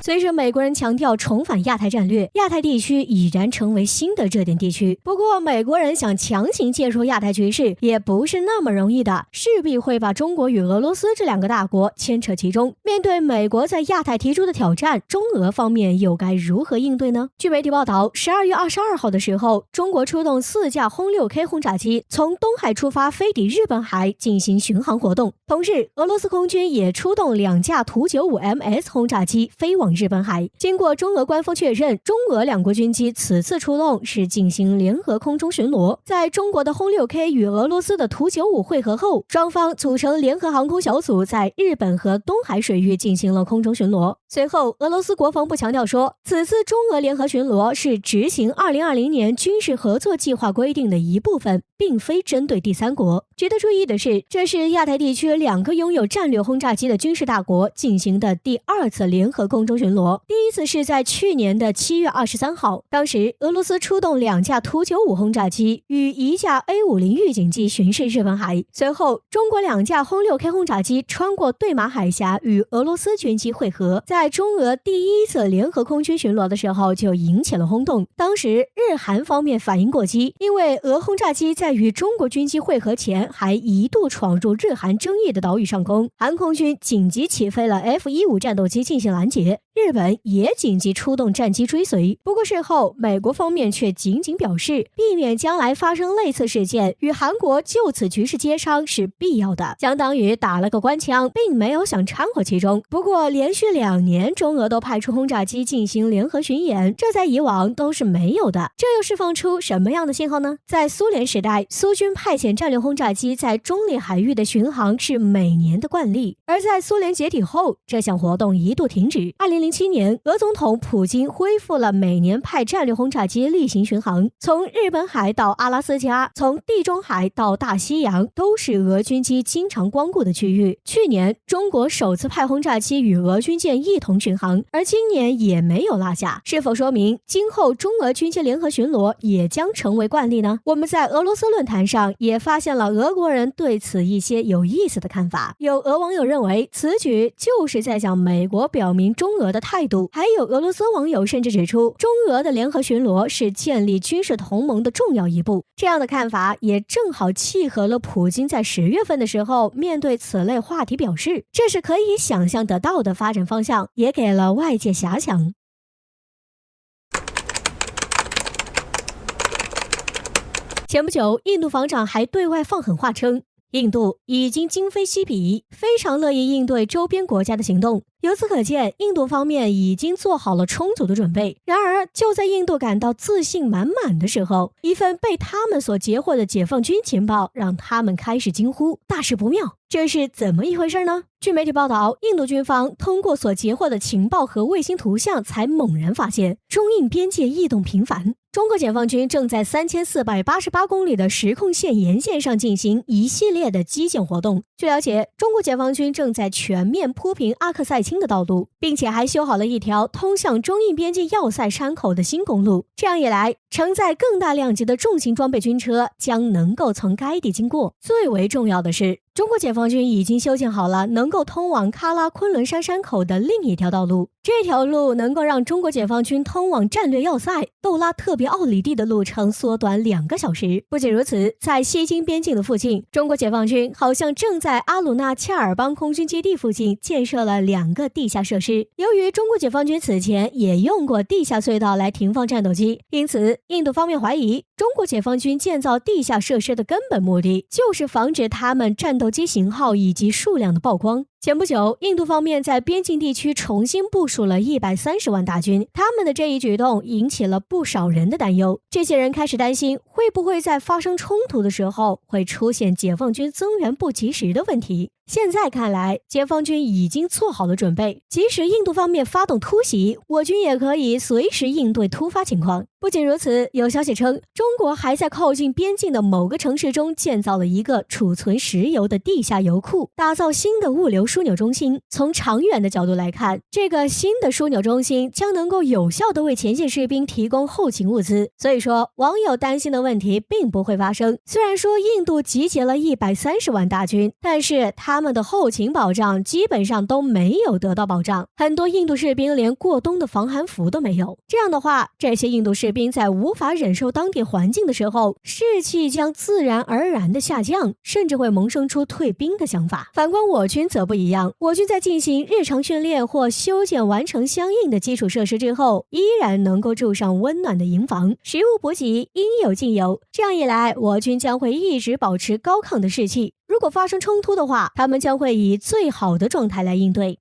随着美国人强调重返亚太战略，亚太地区已然成为新的热点地区。不过，美国人想强行介入亚太局势也不是那么容易的，势必会把中国与俄罗斯这两个大国牵扯其中。面对美国在亚太提出的挑战，中俄方面又该如何应对呢？据媒体报道，12月22号的时候，中国出动4架轰 6K 轰炸机从东海出发，飞抵日本海进行巡航活动。同日，俄罗斯空军也出动2架图95MS 轰炸机飞往日本海。经过中俄官方确认，中俄两国军机此次出动是进行联合空中巡逻。在中国的轰 6K 与俄罗斯的图95会合后，双方组成联合航空小组，在日本和东海水域进行了空中巡逻。随后，俄罗斯国防部强调说，此次中俄联合巡逻是执行2020年军事合作计划规定的一部分，并非针对第三国。值得注意的是，这是亚太地区2个拥有战略轰炸机的军事大国进行的第2次联合空中巡逻。第一次是在去年的7月23号，当时俄罗斯出动2架图95轰炸机与1架 A50 预警机巡视日本海。随后，中国2架轰 6K 轰炸机穿过对马海峡与俄罗斯军机会合，在中俄第一次联合空军巡逻的时候就引起了轰动。当时日韩方面反应过激，因为俄轰炸机在与中国军机会合前还一度闯入日韩争议的岛屿上空，韩空军紧急起飞了 F-15战斗机进行拦截，日本也紧急出动战机追随。不过事后美国方面却仅仅表示，避免将来发生类似事件，与韩国就此局势接商是必要的，相当于打了个官腔，并没有想掺和其中。不过连续2年中俄都派出轰炸机进行联合巡演，这在以往都是没有的，这又释放出什么样的信号呢？在苏联时代，苏军派遣战略轰炸机在中立海域的巡航是每年的惯例，而在苏联解体后，这项活动一度停止。2007年，俄总统普京恢复了每年派战略轰炸机例行巡航，从日本海到阿拉斯加，从地中海到大西洋，都是俄军机经常光顾的区域。去年，中国首次派轰炸机与俄军舰一同巡航，而今年也没有落下，是否说明今后中俄军机联合巡逻也将成为惯例呢？我们在俄罗斯论坛上也发现了俄国人对此一些有意思的看法。有俄网友认为此举就是在向美国表明中俄的态度，还有俄罗斯网友甚至指出，中俄的联合巡逻是建立军事同盟的重要一步。这样的看法也正好契合了普京在10月份的时候面对此类话题表示，这是可以想象得到的发展方向，也给了外界遐想。前不久，印度防长还对外放狠话称，印度已经今非昔比，非常乐意应对周边国家的行动。由此可见，印度方面已经做好了充足的准备。然而，就在印度感到自信满满的时候，一份被他们所截获的解放军情报让他们开始惊呼，大事不妙。这是怎么一回事呢？据媒体报道，印度军方通过所截获的情报和卫星图像，才猛然发现中印边界异动频繁。中国解放军正在3488公里的实控线沿线上进行一系列的基建活动。据了解，中国解放军正在全面铺平阿克塞钦的道路，并且还修好了一条通向中印边境要塞山口的新公路。这样一来，承载更大量级的重型装备军车将能够从该地经过。最为重要的是，中国解放军已经修建好了能够通往喀拉昆仑山山口的另一条道路，这条路能够让中国解放军通往战略要塞窦拉特别奥里地的路程缩短2个小时。不仅如此，在西京边境的附近，中国解放军好像正在阿鲁纳恰尔邦空军基地附近建设了2个地下设施。由于中国解放军此前也用过地下隧道来停放战斗机，因此印度方面怀疑中国解放军建造地下设施的根本目的就是防止他们战斗机型号以及数量的曝光。前不久，印度方面在边境地区重新部署了130万大军，他们的这一举动引起了不少人的担忧。这些人开始担心，会不会在发生冲突的时候会出现解放军增援不及时的问题。现在看来，解放军已经做好了准备，即使印度方面发动突袭，我军也可以随时应对突发情况。不仅如此，有消息称，中国还在靠近边境的某个城市中建造了一个储存石油的地下油库，打造新的物流枢纽中心。从长远的角度来看，这个新的枢纽中心将能够有效地为前线士兵提供后勤物资。所以说，网友担心的问题并不会发生。虽然说印度集结了130万大军，但是他们的后勤保障基本上都没有得到保障，很多印度士兵连过冬的防寒服都没有。这样的话，这些印度士兵在无法忍受当地环境的时候，士气将自然而然的下降，甚至会萌生出退兵的想法。反观我军则不一样，我军在进行日常训练或修建完成相应的基础设施之后，依然能够住上温暖的营房，食物补给应有尽有。这样一来，我军将会一直保持高亢的士气。如果发生冲突的话，他们将会以最好的状态来应对。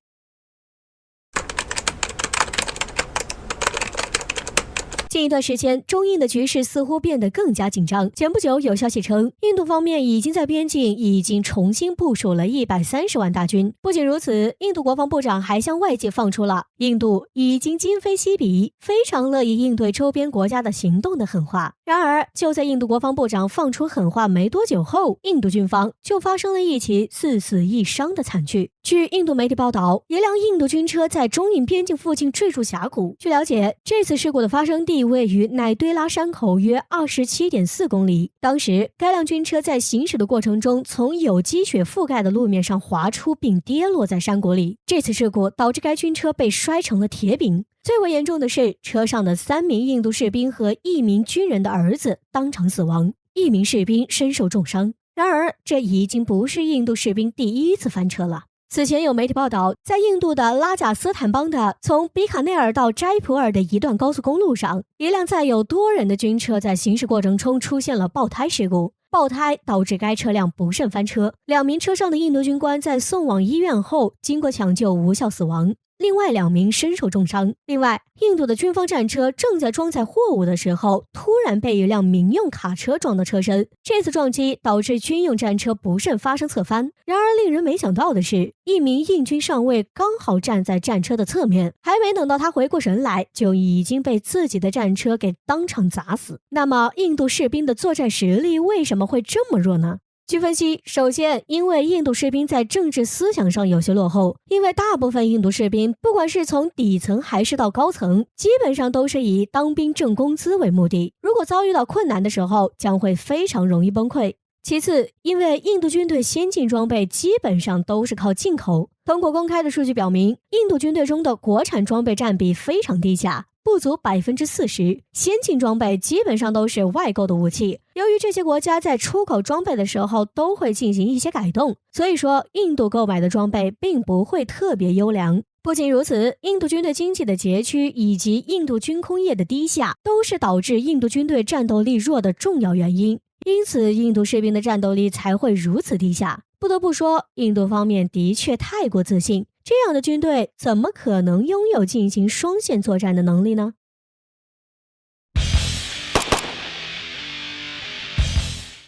近一段时间，中印的局势似乎变得更加紧张。前不久有消息称，印度方面已经在边境重新部署了130万大军。不仅如此，印度国防部长还向外界放出了印度已经今非昔比，非常乐意应对周边国家的行动的狠话。然而，就在印度国防部长放出狠话没多久后，印度军方就发生了一起4死1伤的惨剧。据印度媒体报道，一辆印度军车在中印边境附近坠入峡谷。据了解，这次事故的发生地位于乃堆拉山口约27.4公里。当时，该辆军车在行驶的过程中，从有积雪覆盖的路面上滑出并跌落在山谷里。这次事故导致该军车被摔成了铁饼。最为严重的是，车上的3名印度士兵和1名军人的儿子当场死亡，1名士兵身受重伤。然而，这已经不是印度士兵第一次翻车了。此前有媒体报道，在印度的拉贾斯坦邦的从比卡内尔到斋普尔的一段高速公路上，一辆载有多人的军车在行驶过程中出现了爆胎事故。爆胎导致该车辆不慎翻车，2名车上的印度军官在送往医院后，经过抢救无效死亡。另外2名身受重伤。另外，印度的军方战车正在装载货物的时候，突然被一辆民用卡车撞到车身。这次撞击导致军用战车不慎发生侧翻。然而，令人没想到的是，1名印军上尉刚好站在战车的侧面，还没等到他回过神来，就已经被自己的战车给当场砸死。那么，印度士兵的作战实力为什么会这么弱呢？据分析，首先，因为印度士兵在政治思想上有些落后，因为大部分印度士兵，不管是从底层还是到高层，基本上都是以当兵挣工资为目的，如果遭遇到困难的时候，将会非常容易崩溃。其次，因为印度军队先进装备基本上都是靠进口，通过公开的数据表明，印度军队中的国产装备占比非常低下，不足40%，先进装备基本上都是外购的武器。由于这些国家在出口装备的时候都会进行一些改动，所以说印度购买的装备并不会特别优良。不仅如此，印度军队经济的拮据以及印度军工业的低下，都是导致印度军队战斗力弱的重要原因。因此，印度士兵的战斗力才会如此低下。不得不说，印度方面的确太过自信，这样的军队怎么可能拥有进行双线作战的能力呢？